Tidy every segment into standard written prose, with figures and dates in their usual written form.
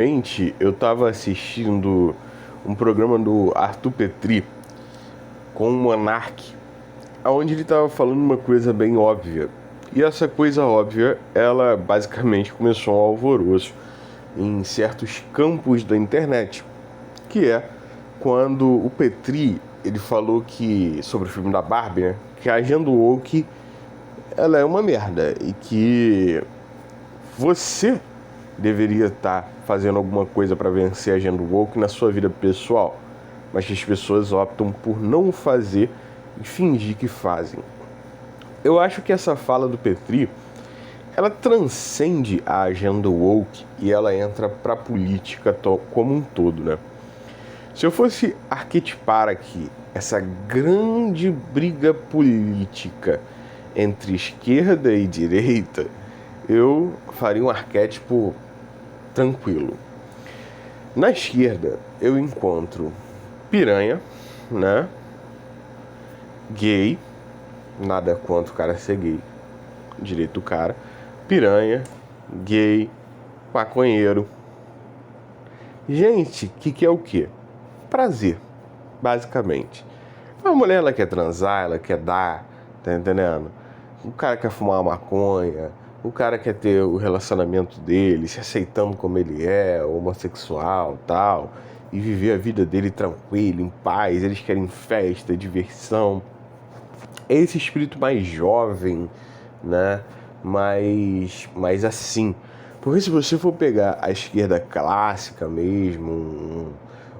Gente, eu tava assistindo um programa do Arthur Petri com o Monark, onde ele tava falando uma coisa bem óbvia. E essa coisa óbvia, ela basicamente começou um alvoroço em certos campos da internet, que é quando o Petri, ele falou que sobre o filme da Barbie, né, que a agenda woke ela é uma merda e que você deveria estar fazendo alguma coisa para vencer a agenda woke na sua vida pessoal, mas que as pessoas optam por não fazer e fingir que fazem. Eu acho que essa fala do Petri, ela transcende a agenda woke e ela entra para a política como um todo, né? Se eu fosse arquetipar aqui essa grande briga política entre esquerda e direita, eu faria um arquétipo tranquilo. Na esquerda, eu encontro piranha, né? Gay, nada contra o cara ser gay, direito do cara. Piranha, gay, maconheiro. Gente, que é o quê? Prazer, basicamente. A mulher, ela quer transar, ela quer dar, tá entendendo? O cara quer fumar uma maconha, o cara quer ter o relacionamento dele, se aceitando como ele é, homossexual, tal, e viver a vida dele tranquilo, em paz. Eles querem festa, diversão. É esse espírito mais jovem, né? Mais assim. Porque se você for pegar a esquerda clássica mesmo,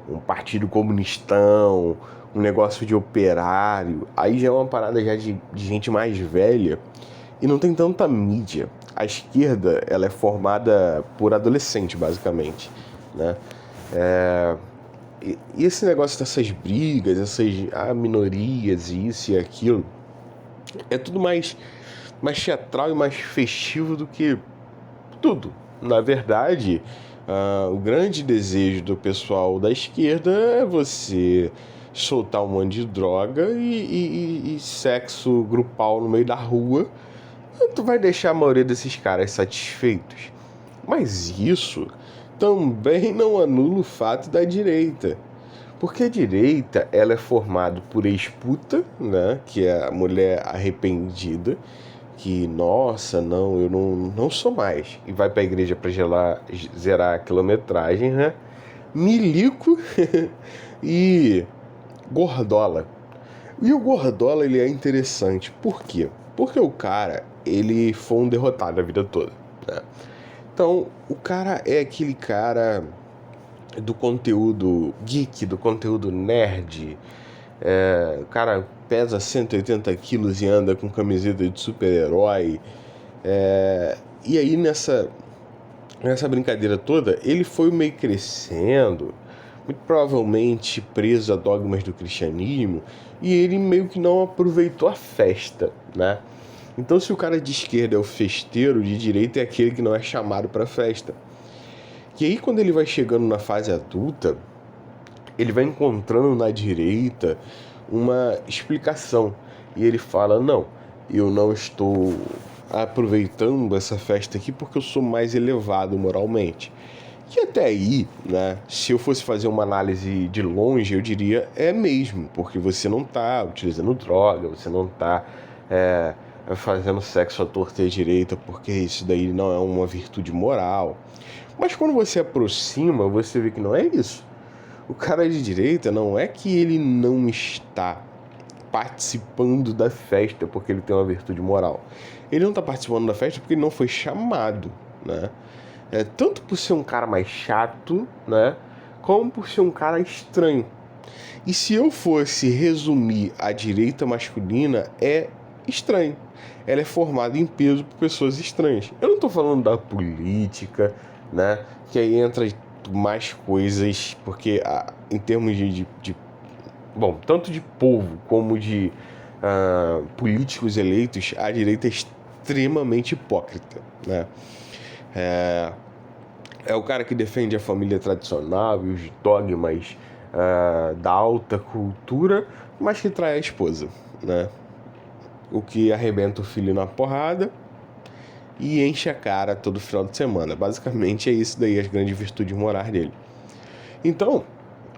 um partido comunistão, um negócio de operário, aí já é uma parada já de gente mais velha e não tem tanta mídia. A esquerda, ela é formada por adolescente, basicamente, né? E esse negócio dessas brigas, essas minorias e isso e aquilo, é tudo mais teatral e mais festivo do que tudo. Na verdade, o grande desejo do pessoal da esquerda é você soltar um monte de droga e sexo grupal no meio da rua. Tu vai deixar a maioria desses caras satisfeitos. Mas isso também não anula o fato da direita. Porque a direita, ela é formada por ex-puta, né? Que é a mulher arrependida, que, nossa, não, eu não sou mais. E vai pra igreja pra zerar a quilometragem, né? Milico e gordola. E o gordola, ele é interessante. Por quê? Porque o cara, ele foi um derrotado a vida toda, né? Então, o cara é aquele cara do conteúdo geek, do conteúdo nerd. O cara pesa 180 quilos e anda com camiseta de super-herói. E aí nessa brincadeira toda, ele foi meio crescendo, muito provavelmente preso a dogmas do cristianismo, e ele meio que não aproveitou a festa, né? Então, se o cara de esquerda é o festeiro, de direita é aquele que não é chamado para festa. E aí, quando ele vai chegando na fase adulta, ele vai encontrando na direita uma explicação. E ele fala: não, eu não estou aproveitando essa festa aqui porque eu sou mais elevado moralmente. E até aí, né, se eu fosse fazer uma análise de longe, eu diria é mesmo, porque você não está utilizando droga, você não está fazendo sexo à torta e à direita, porque isso daí não é uma virtude moral. Mas quando você aproxima, você vê que não é isso. O cara de direita não é que ele não está participando da festa porque ele tem uma virtude moral. Ele não está participando da festa porque ele não foi chamado, né? Tanto por ser um cara mais chato, né? Como por ser um cara estranho. E se eu fosse resumir a direita masculina, é estranho. Ela é formada em peso por pessoas estranhas. Eu não estou falando da política, né? Que aí entra mais coisas, porque em termos bom, tanto de povo como de políticos eleitos, a direita é extremamente hipócrita, né? É o cara que defende a família tradicional e os dogmas da alta cultura, mas que trai a esposa, né? O que arrebenta o filho na porrada e enche a cara todo final de semana. Basicamente é isso daí, as grandes virtudes morais dele. Então,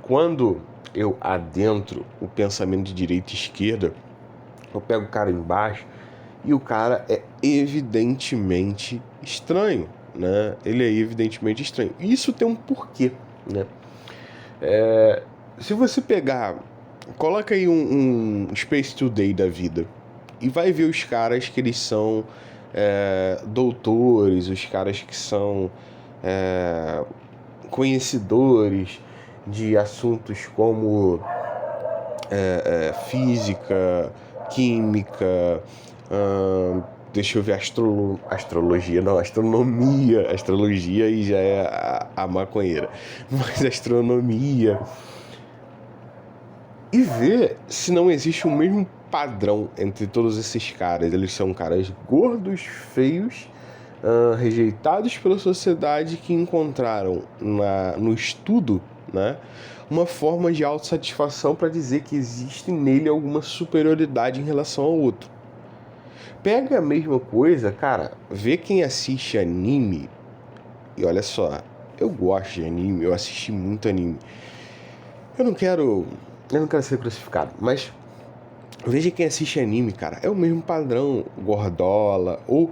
quando eu adentro o pensamento de direita e esquerda, eu pego o cara embaixo e o cara é evidentemente estranho, né? Ele é evidentemente estranho. E isso tem um porquê, né? Se você pegar, coloca aí um Space Today da vida e vai ver os caras que eles são doutores, os caras que são conhecedores de assuntos como física, química, deixa eu ver, astrologia, não, astronomia, astrologia aí já é a maconheira, mas astronomia, e ver se não existe o mesmo padrão entre todos esses caras. Eles são caras gordos, feios, rejeitados pela sociedade, que encontraram no estudo, né, uma forma de autossatisfação para dizer que existe nele alguma superioridade em relação ao outro. Pega a mesma coisa, cara, vê quem assiste anime, e olha só, eu gosto de anime, eu assisti muito anime. Eu não quero ser crucificado, mas veja quem assiste anime, cara. É o mesmo padrão, gordola, ou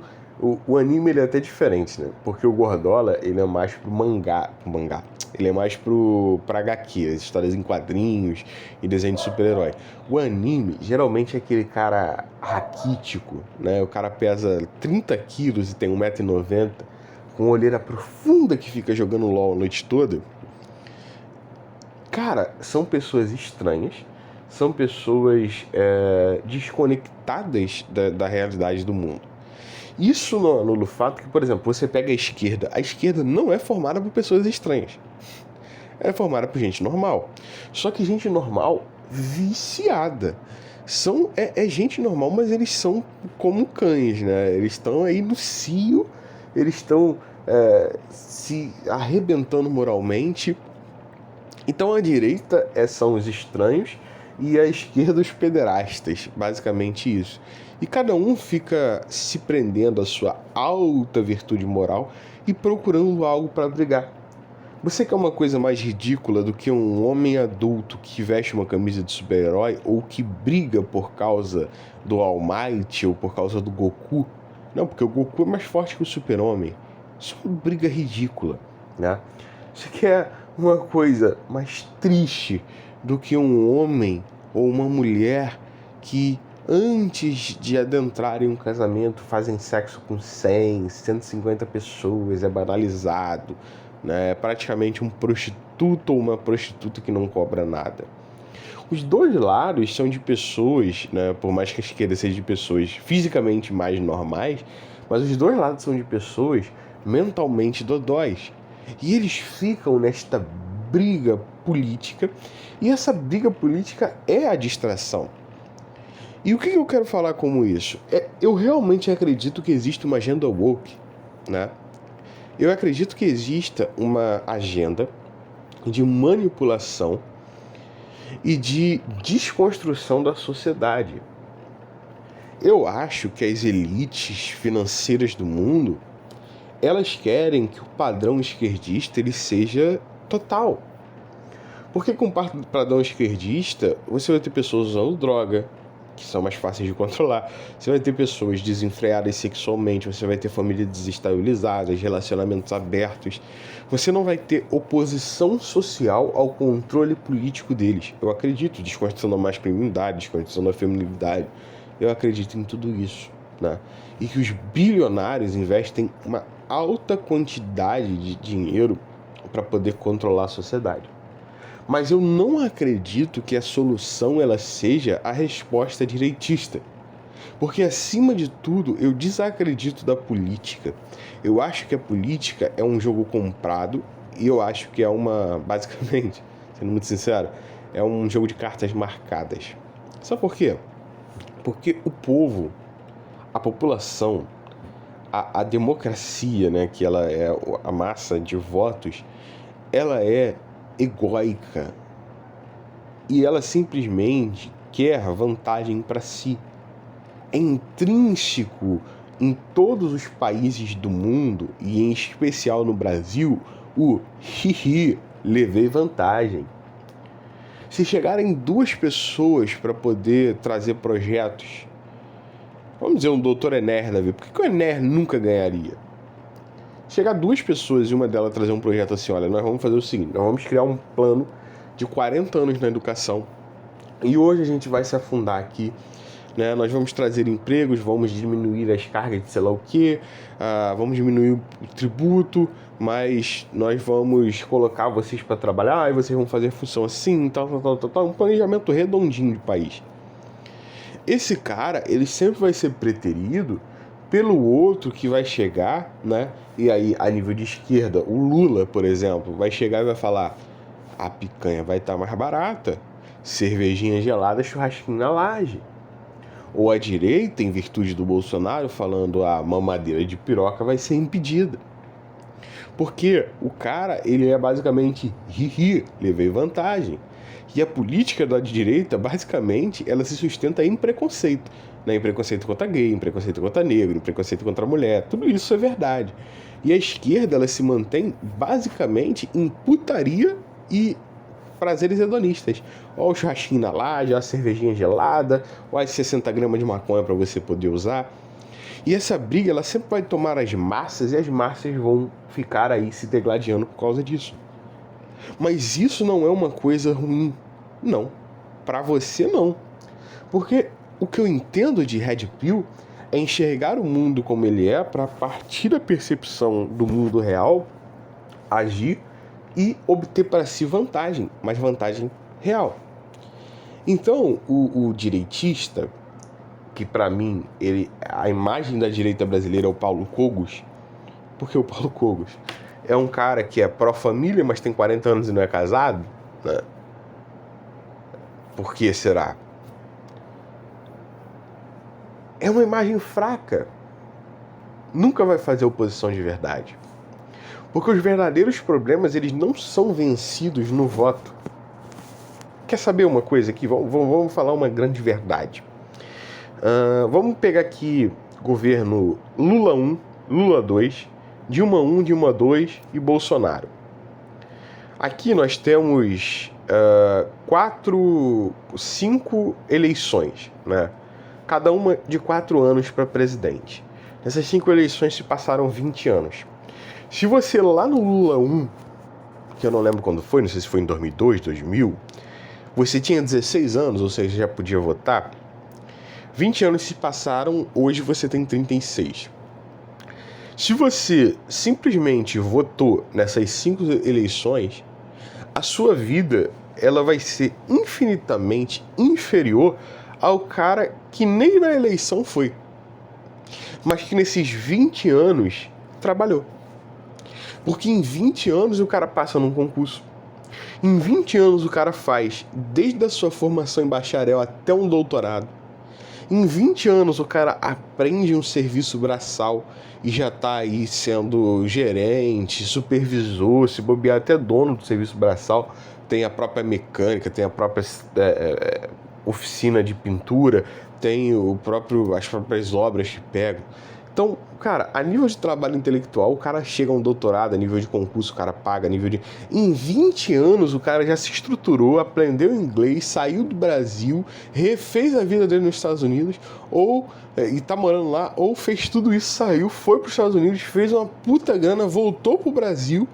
o anime ele é até diferente, né? Porque o gordola, ele é mais pro mangá. Ele é mais pra HQ, as histórias em quadrinhos e desenho de super-herói. O anime, geralmente, é aquele cara raquítico, né? O cara pesa 30 quilos e tem 1,90 m, com olheira profunda, que fica jogando LOL a noite toda. Cara, são pessoas estranhas, são pessoas desconectadas da realidade do mundo. Isso no fato que, por exemplo, você pega a esquerda não é formada por pessoas estranhas, é formada por gente normal. Só que gente normal viciada. É gente normal, mas eles são como cães, né? Eles estão aí no cio, eles estão se arrebentando moralmente. Então a direita são os estranhos e a esquerda os pederastas, basicamente isso. E cada um fica se prendendo à sua alta virtude moral e procurando algo para brigar. Você quer uma coisa mais ridícula do que um homem adulto que veste uma camisa de super-herói ou que briga por causa do All Might ou por causa do Goku? Não, porque o Goku é mais forte que o super-homem. Isso é uma briga ridícula, né? Você quer uma coisa mais triste do que um homem ou uma mulher que, antes de adentrarem um casamento, fazem sexo com 100, 150 pessoas, é banalizado, né? É praticamente um prostituto ou uma prostituta que não cobra nada. Os dois lados são de pessoas, né? Por mais que a esquerda seja de pessoas fisicamente mais normais, mas os dois lados são de pessoas mentalmente dodóis. E eles ficam nesta briga política, e essa briga política é a distração. E o que eu quero falar com isso? Eu realmente acredito que existe uma agenda woke, né? Eu acredito que exista uma agenda de manipulação e de desconstrução da sociedade. Eu acho que as elites financeiras do mundo, elas querem que o padrão esquerdista ele seja total. Porque com o padrão esquerdista, você vai ter pessoas usando droga, que são mais fáceis de controlar. Você vai ter pessoas desenfreadas sexualmente, você vai ter famílias desestabilizadas, relacionamentos abertos. Você não vai ter oposição social ao controle político deles. Eu acredito, desconstrução da masculinidade, desconstrução da feminilidade. Eu acredito em tudo isso, né? E que os bilionários investem uma alta quantidade de dinheiro para poder controlar a sociedade. Mas eu não acredito que a solução ela seja a resposta direitista. Porque, acima de tudo, eu desacredito da política. Eu acho que a política é um jogo comprado e eu acho que é basicamente, sendo muito sincero, é um jogo de cartas marcadas. Sabe por quê? Porque o povo, a população, a democracia, né, que ela é a massa de votos, ela é egóica e ela simplesmente quer vantagem para si. É intrínseco em todos os países do mundo, e em especial no Brasil, o hihi, levei vantagem. Se chegarem 2 pessoas para poder trazer projetos, vamos dizer um doutor Enéas da vida, por que o Enéas nunca ganharia? Chegar 2 pessoas e uma delas trazer um projeto assim, olha, nós vamos fazer o seguinte, nós vamos criar um plano de 40 anos na educação e hoje a gente vai se afundar aqui, né? Nós vamos trazer empregos, vamos diminuir as cargas de sei lá o que, vamos diminuir o tributo, mas nós vamos colocar vocês para trabalhar e vocês vão fazer função assim, tal, um planejamento redondinho de país. Esse cara, ele sempre vai ser preterido pelo outro que vai chegar, né? E aí, a nível de esquerda, o Lula, por exemplo, vai chegar e vai falar: a picanha vai estar mais barata, cervejinha gelada, churrasquinho na laje. Ou a direita, em virtude do Bolsonaro, falando a mamadeira de piroca vai ser impedida. Porque o cara, ele é basicamente hihi, levei vantagem. E a política da direita, basicamente, ela se sustenta em preconceito. Né? Em preconceito contra gay, em preconceito contra negro, em preconceito contra mulher. Tudo isso é verdade. E a esquerda, ela se mantém basicamente em putaria e prazeres hedonistas. Ó o churrasquinho na laje, ó a cervejinha gelada, ó as 60 gramas de maconha para você poder usar. E essa briga, ela sempre vai tomar as massas e as massas vão ficar aí se degladiando por causa disso. Mas isso não é uma coisa ruim, não. Para você, não. Porque o que eu entendo de Red Pill é enxergar o mundo como ele é para, a partir da percepção do mundo real, agir e obter para si vantagem, mas vantagem real. Então, o direitista, que para mim, a imagem da direita brasileira é o Paulo Cogos, porque o Paulo Cogos é um cara que é pró-família, mas tem 40 anos e não é casado, né? Por que será? É uma imagem fraca. Nunca vai fazer oposição de verdade. Porque os verdadeiros problemas, eles não são vencidos no voto. Quer saber uma coisa aqui? Vamos falar uma grande verdade. Vamos pegar aqui governo Lula 1, Lula 2, Dilma 1, Dilma 2 e Bolsonaro. Aqui nós temos 5 eleições, né? Cada uma de 4 anos para presidente. Nessas 5 eleições se passaram 20 anos. Se você lá no Lula 1, que eu não lembro quando foi, não sei se foi em 2002, 2000, você tinha 16 anos, ou seja, já podia votar, 20 anos se passaram, hoje você tem 36. Se você simplesmente votou nessas 5 eleições, a sua vida ela vai ser infinitamente inferior ao cara que nem na eleição foi, mas que nesses 20 anos trabalhou. Porque em 20 anos o cara passa num concurso. Em 20 anos o cara faz desde a sua formação em bacharel até um doutorado. Em 20 anos o cara aprende um serviço braçal e já está aí sendo gerente, supervisor, se bobear até dono do serviço braçal, tem a própria mecânica, tem a própria oficina de pintura, tem as próprias obras que pegam. Então, cara, a nível de trabalho intelectual, o cara chega a um doutorado, a nível de concurso, o cara paga, a nível de... Em 20 anos, o cara já se estruturou, aprendeu inglês, saiu do Brasil, refez a vida dele nos Estados Unidos, e tá morando lá, ou fez tudo isso, saiu, foi para os Estados Unidos, fez uma puta grana, voltou pro Brasil,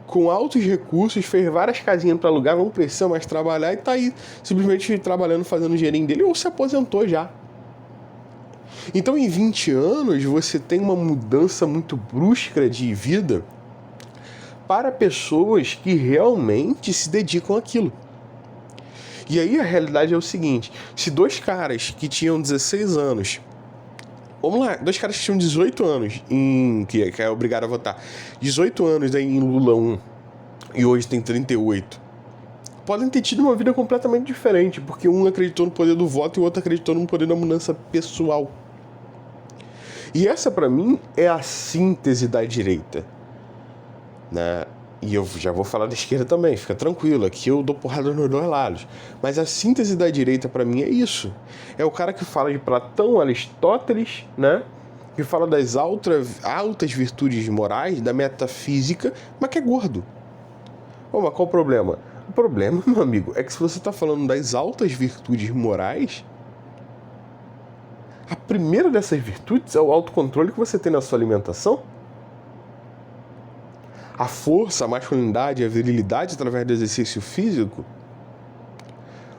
com altos recursos, fez várias casinhas para alugar, não precisa mais trabalhar, e tá aí, simplesmente trabalhando, fazendo o dinheirinho dele, ou se aposentou já. Então, em 20 anos, você tem uma mudança muito brusca de vida para pessoas que realmente se dedicam àquilo. E aí a realidade é o seguinte, se 2 caras que tinham 16 anos, vamos lá, 2 caras que tinham 18 anos, que é obrigado a votar, 18 anos aí em Lula 1 e hoje tem 38, podem ter tido uma vida completamente diferente, porque um acreditou no poder do voto e o outro acreditou no poder da mudança pessoal. E essa, pra mim, é a síntese da direita, né? E eu já vou falar da esquerda também, fica tranquilo, aqui eu dou porrada nos 2 lados. Mas a síntese da direita, pra mim, é isso. É o cara que fala de Platão, Aristóteles, né? que fala das altas virtudes morais, da metafísica, mas que é gordo. Pô, mas qual o problema? O problema, meu amigo, é que se você está falando das altas virtudes morais, a primeira dessas virtudes é o autocontrole que você tem na sua alimentação. A força, a masculinidade, a virilidade através do exercício físico.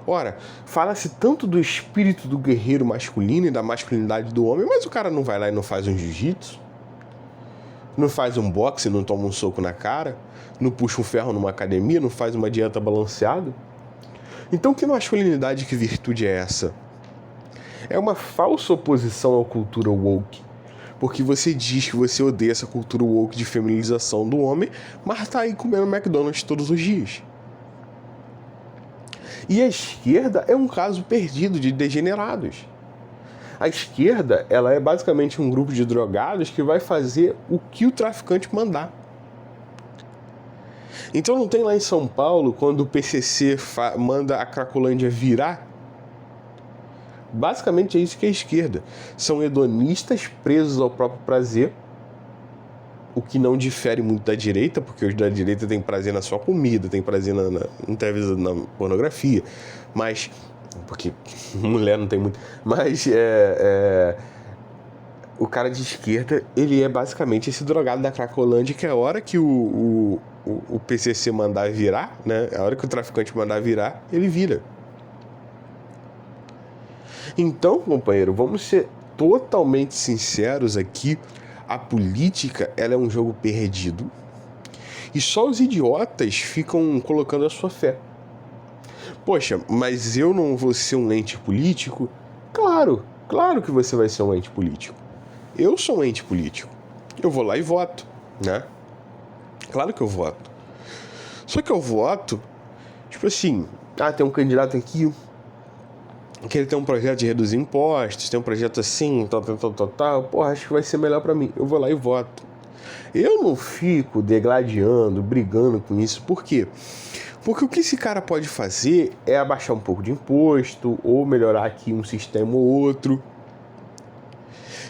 Ora, fala-se tanto do espírito do guerreiro masculino e da masculinidade do homem, mas o cara não vai lá e não faz um jiu-jitsu, não faz um boxe, não toma um soco na cara, não puxa um ferro numa academia, não faz uma dieta balanceada. Então, que masculinidade, que virtude é essa? É uma falsa oposição à cultura woke, porque você diz que você odeia essa cultura woke de feminização do homem, mas tá aí comendo McDonald's todos os dias. E a esquerda é um caso perdido de degenerados. A esquerda, ela é basicamente um grupo de drogados que vai fazer o que o traficante mandar. Então não tem lá em São Paulo, quando o PCC manda a Cracolândia virar? Basicamente é isso que é a esquerda. São hedonistas presos ao próprio prazer, o que não difere muito da direita, porque os da direita têm prazer na sua comida, tem prazer na pornografia, mas... porque mulher não tem muito... Mas o cara de esquerda, ele é basicamente esse drogado da Cracolândia, que é a hora que o PCC mandar virar, né? A hora que o traficante mandar virar, ele vira. Então, companheiro, vamos ser totalmente sinceros aqui. A política, ela é um jogo perdido. E só os idiotas ficam colocando a sua fé. Poxa, mas eu não vou ser um ente político? Claro que você vai ser um ente político. Eu sou um ente político. Eu vou lá e voto, né? Claro que eu voto. Só que eu voto, tipo assim, tem um candidato aqui que ele tem um projeto de reduzir impostos, tem um projeto assim, tal, porra, acho que vai ser melhor pra mim. Eu vou lá e voto. Eu não fico degladiando, brigando com isso. Por quê? Porque o que esse cara pode fazer é abaixar um pouco de imposto, ou melhorar aqui um sistema ou outro.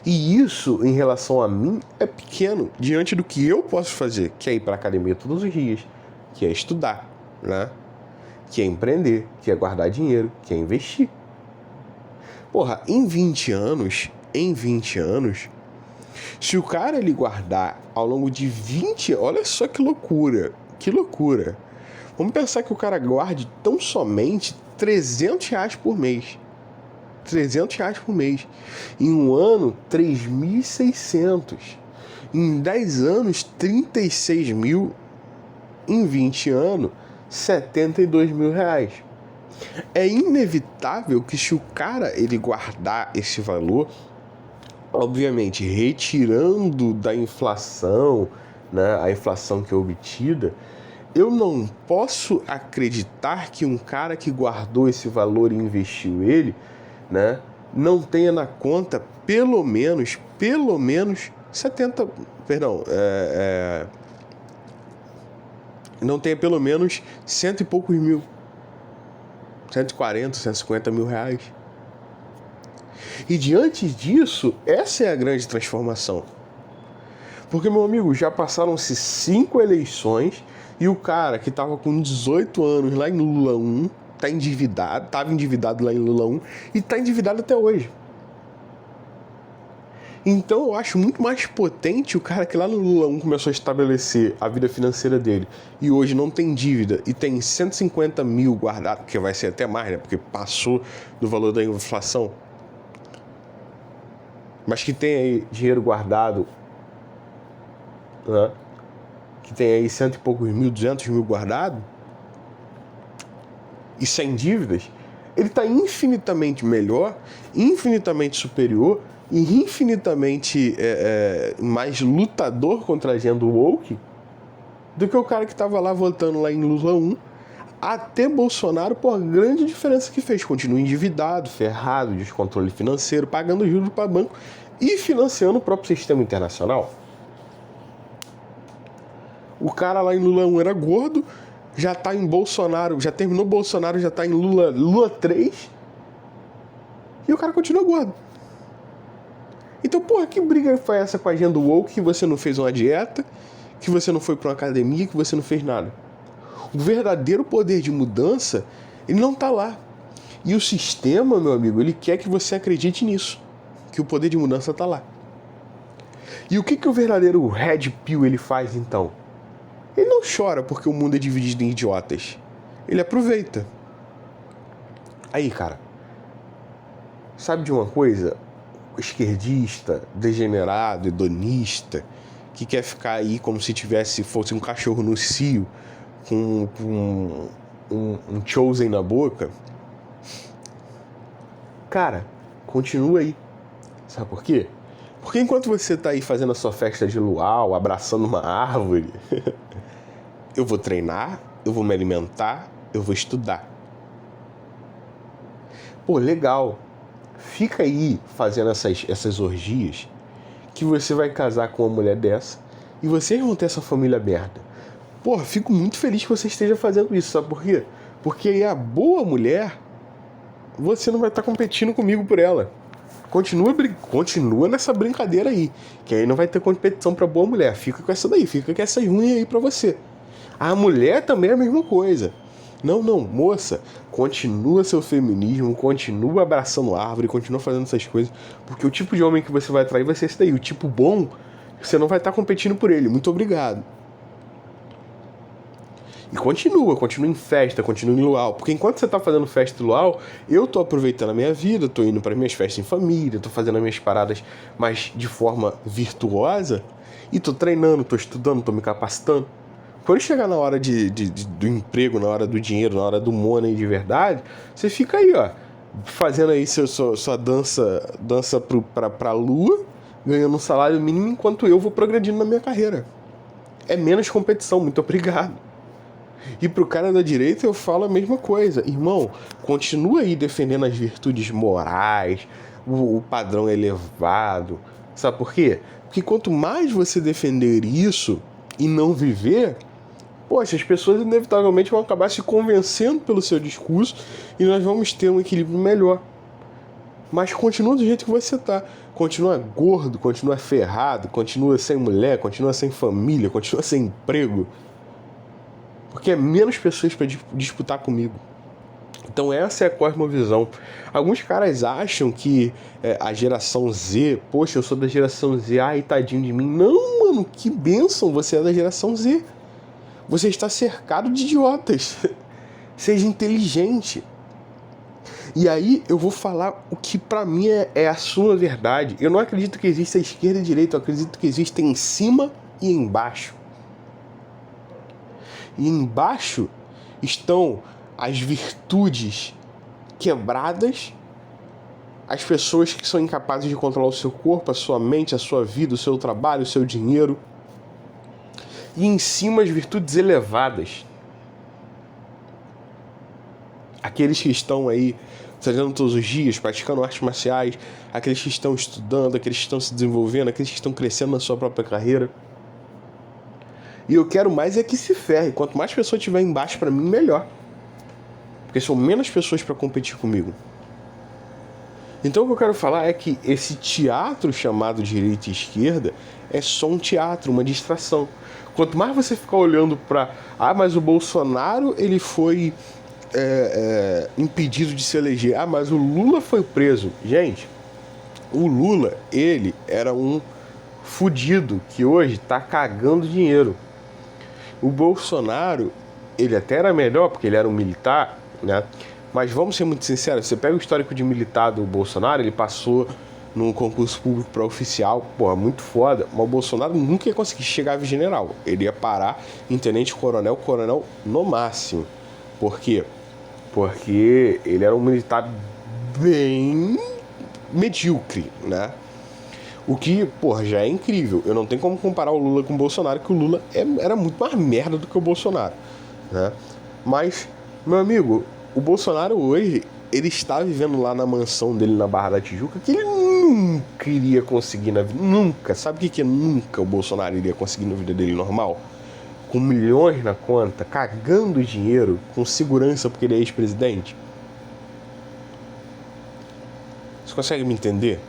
E isso, em relação a mim, é pequeno, diante do que eu posso fazer, que é ir pra academia todos os dias, que é estudar, né? Que é empreender, que é guardar dinheiro, que é investir. Porra, em 20 anos, se o cara ele guardar ao longo de 20... Olha só que loucura. Vamos pensar que o cara guarde tão somente R$300 por mês. R$300 por mês. Em um ano, 3.600. Em 10 anos, 36 mil. Em 20 anos, 72 mil reais. É inevitável que se o cara ele guardar esse valor, obviamente retirando da inflação, né, a inflação que é obtida, eu não posso acreditar que um cara que guardou esse valor e investiu ele, né, não tenha na conta pelo menos 70, perdão, não tenha pelo menos cento e poucos mil, 140, 150 mil reais. E diante disso, essa é a grande transformação. Porque, meu amigo, já passaram-se 5 eleições e o cara que estava com 18 anos lá em Lula 1 estava endividado lá em Lula 1 e está endividado até hoje. Então eu acho muito mais potente o cara que lá no Lula 1 começou a estabelecer a vida financeira dele e hoje não tem dívida e tem 150 mil guardado, que vai ser até mais, né? Porque passou do valor da inflação. Mas que tem aí dinheiro guardado, né? Que tem aí 100 e poucos mil, 200 mil guardado e sem dívidas, ele está infinitamente melhor, infinitamente superior e infinitamente mais lutador contra a agenda woke do que o cara que estava lá votando lá em Lula 1 até Bolsonaro, por grande diferença que fez. Continua endividado, ferrado, descontrole financeiro, pagando juros para banco e financiando o próprio sistema internacional. O cara lá em Lula 1 era gordo, já tá em Bolsonaro, já terminou Bolsonaro, já tá em Lula 3 e o cara continua gordo. Então, porra, que briga foi essa com a agenda woke que você não fez uma dieta, que você não foi pra uma academia, que você não fez nada? O verdadeiro poder de mudança, ele não tá lá. E o sistema, meu amigo, ele quer que você acredite nisso, que o poder de mudança tá lá. E o que o verdadeiro Red Pill ele faz então? Ele não chora porque o mundo é dividido em idiotas. Ele aproveita. Aí, cara, sabe de uma coisa? O esquerdista, degenerado, hedonista, que quer ficar aí como se fosse um cachorro no cio, com um chosen na boca. Cara, continua aí. Sabe por quê? Porque enquanto você tá aí fazendo a sua festa de luau, abraçando uma árvore, eu vou treinar, eu vou me alimentar, eu vou estudar. Pô, legal. Fica aí fazendo essas orgias que você vai casar com uma mulher dessa e vocês vão ter essa família merda. Porra, fico muito feliz que você esteja fazendo isso, sabe por quê? Porque aí a boa mulher, você não vai estar competindo comigo por ela. Continua nessa brincadeira aí, que aí não vai ter competição pra boa mulher. Fica com essa daí, fica com essa ruim aí pra você. A mulher também é a mesma coisa. Não, moça, continua seu feminismo, continua abraçando árvore, continua fazendo essas coisas, porque o tipo de homem que você vai atrair vai ser esse daí. O tipo bom, você não vai estar competindo por ele. Muito obrigado. E continua em festa, continua em luau. Porque enquanto você tá fazendo festa e luau, eu tô aproveitando a minha vida, tô indo para minhas festas em família, tô fazendo as minhas paradas, mas de forma virtuosa, e tô treinando, tô estudando, tô me capacitando. Quando chegar na hora do emprego, na hora do dinheiro, na hora do money de verdade, você fica aí, ó, fazendo aí sua dança pra lua, ganhando um salário mínimo, enquanto eu vou progredindo na minha carreira. É menos competição, muito obrigado. E pro cara da direita eu falo a mesma coisa. Irmão, continua aí defendendo as virtudes morais, o padrão elevado. Sabe por quê? Porque quanto mais você defender isso e não viver, poxa, as pessoas inevitavelmente vão acabar se convencendo pelo seu discurso e nós vamos ter um equilíbrio melhor. Mas continua do jeito que você tá. Continua gordo, continua ferrado, continua sem mulher, continua sem família, continua sem emprego. Porque é menos pessoas para disputar comigo. Então essa é a cosmovisão. Alguns caras acham que a geração Z, poxa, eu sou da geração Z, ai, tadinho de mim. Não, mano, que bênção, você é da geração Z. Você está cercado de idiotas. Seja inteligente. E aí eu vou falar o que pra mim é a sua verdade. Eu não acredito que exista esquerda e direita, eu acredito que exista em cima e embaixo. E embaixo estão as virtudes quebradas, as pessoas que são incapazes de controlar o seu corpo, a sua mente, a sua vida, o seu trabalho, o seu dinheiro. E em cima as virtudes elevadas. Aqueles que estão aí treinando todos os dias, praticando artes marciais, aqueles que estão estudando, aqueles que estão se desenvolvendo, aqueles que estão crescendo na sua própria carreira. E eu quero mais é que se ferre. Quanto mais pessoas tiver embaixo, pra mim, melhor. Porque são menos pessoas pra competir comigo. Então o que eu quero falar é que esse teatro chamado direita e esquerda é só um teatro, uma distração. Quanto mais você ficar olhando pra... Ah, mas o Bolsonaro, ele foi impedido de se eleger. Ah, mas o Lula foi preso. Gente, o Lula, ele era um fudido que hoje tá cagando dinheiro. O Bolsonaro, ele até era melhor, porque ele era um militar, né? Mas vamos ser muito sinceros, você pega o histórico de militar do Bolsonaro, ele passou num concurso público para oficial, porra, muito foda, mas o Bolsonaro nunca ia conseguir chegar a general. Ele ia parar em tenente-coronel, coronel no máximo. Por quê? Porque ele era um militar bem medíocre, né? O que, porra, já é incrível. Eu não tenho como comparar o Lula com o Bolsonaro, que o Lula era muito mais merda do que o Bolsonaro, né? Mas, meu amigo, o Bolsonaro hoje, ele está vivendo lá na mansão dele na Barra da Tijuca, que ele nunca iria conseguir na vida. Nunca. Sabe o que nunca o Bolsonaro iria conseguir na vida dele normal? Com milhões na conta, cagando dinheiro, com segurança porque ele é ex-presidente? Você consegue me entender?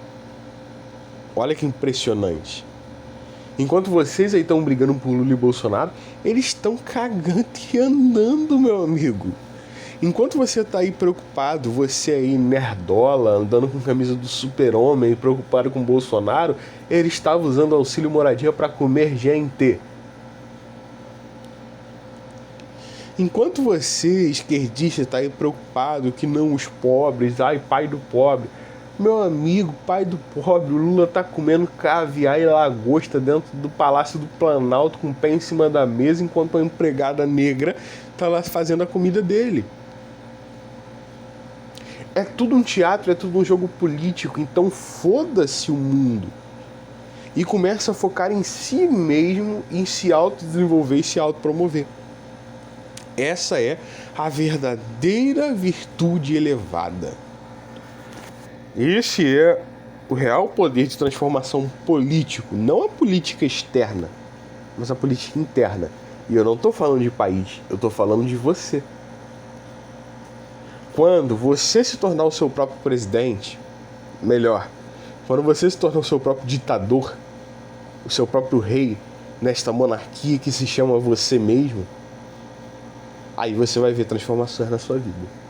Olha que impressionante. Enquanto vocês aí estão brigando por Lula e Bolsonaro, eles estão cagando e andando, meu amigo. Enquanto você tá aí preocupado, você aí nerdola, andando com camisa do super-homem, preocupado com Bolsonaro, ele estava usando auxílio moradia para comer gente. Enquanto você, esquerdista, está aí preocupado que não os pobres, ai, pai do pobre. Meu amigo, pai do pobre, o Lula tá comendo caviar e lagosta dentro do Palácio do Planalto com o pé em cima da mesa, enquanto a empregada negra tá lá fazendo a comida dele. É tudo um teatro, é tudo um jogo político, então foda-se o mundo. E começa a focar em si mesmo, em se autodesenvolver e se autopromover. Essa é a verdadeira virtude elevada. Esse é o real poder de transformação político, não a política externa, mas a política interna. E eu não estou falando de país, eu estou falando de você. Quando você se tornar o seu próprio presidente, melhor, quando você se tornar o seu próprio ditador, o seu próprio rei, nesta monarquia que se chama você mesmo, aí você vai ver transformações na sua vida.